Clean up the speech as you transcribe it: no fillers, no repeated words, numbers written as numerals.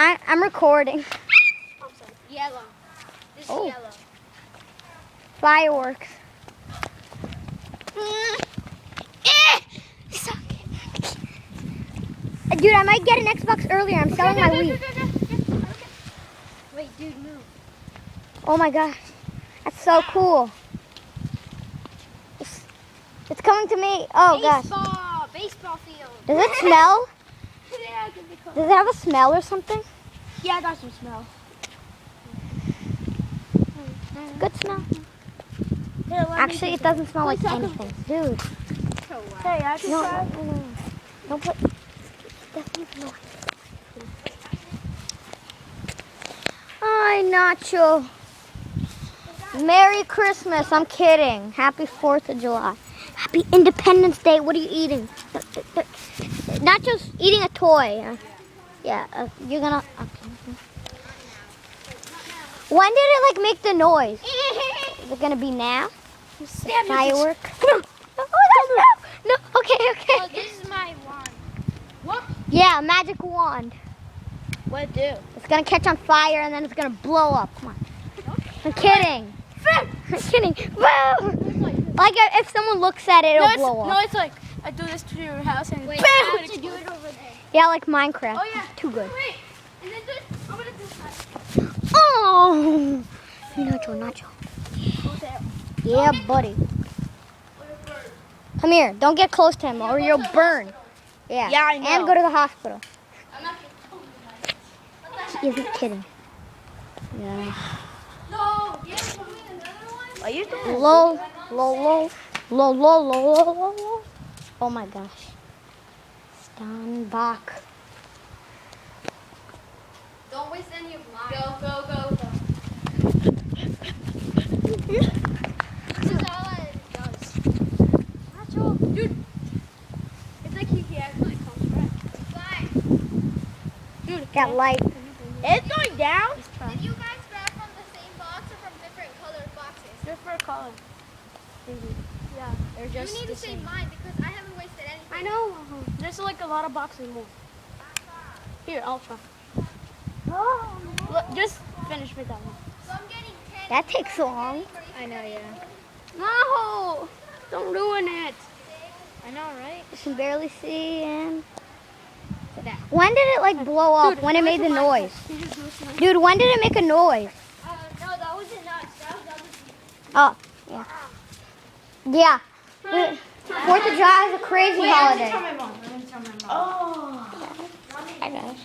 I'm recording. I'm sorry. Yellow. This Oh. is yellow. Fireworks. Dude, I might get an Xbox earlier. I'm selling my Wii. Wait, dude, move. Oh my gosh. That's so cool. It's coming to me. Oh gosh. Baseball field. Does it smell? Yeah, give me a call. Does it have a smell or something? Yeah, I got some smell. Good smell. Here, Actually, it doesn't smell like anything. Dude. Hey, I can try. No. Don't put. Definitely no. Hi, Nacho. Merry Christmas. I'm kidding. Happy 4th of July. Happy Independence Day. What are you eating? Nacho's eating a toy. Yeah, you're gonna. Okay. When did it like make the noise? Is it gonna be now? Firework. No. Oh, that's no. Okay. Oh, this is my wand. What? Yeah, a magic wand. What it do? It's gonna catch on fire and then it's gonna blow up. Come on. I'm kidding. I'm kidding. Woo! Like if someone looks at it, it'll blow up. No, it's like I do this to your house and Wait, bam! how To do it over there. Yeah, like Minecraft. Oh yeah. Too good. Wait, and then this. I'm gonna do that. Oh! Nacho. Yeah, buddy. Come here. Don't get close to him or you'll burn. Yeah. Yeah, I know. And go to the hospital. I'm not He isn't kidding. Yeah. No, yeah, put me in another one. Are you doing? Low. Oh my gosh. Stand back. Don't waste any of mine. Go. This is all it does. Nacho, dude. It's like he actually comes back. Fine. Dude, Got light. it's going down. Did you guys grab from the same box or from different colored boxes? Different color. Yeah, they're just You need the to save same. mine because I haven't wasted anything. I know. There's like a lot of boxes more. Here, I'll try. Look, just finish with that one. So I'm getting 10. That takes so long. I know, yeah. No! Don't ruin it. I know, right? You can barely see and... When did it like blow up? Dude, when it made the noise? Can you do this one? Dude, when did it make a noise? No, that wasn't us. That was the other people. Oh, yeah. Yeah. 4th of July is a crazy holiday. Let me tell my mom. Oh. Hi guys.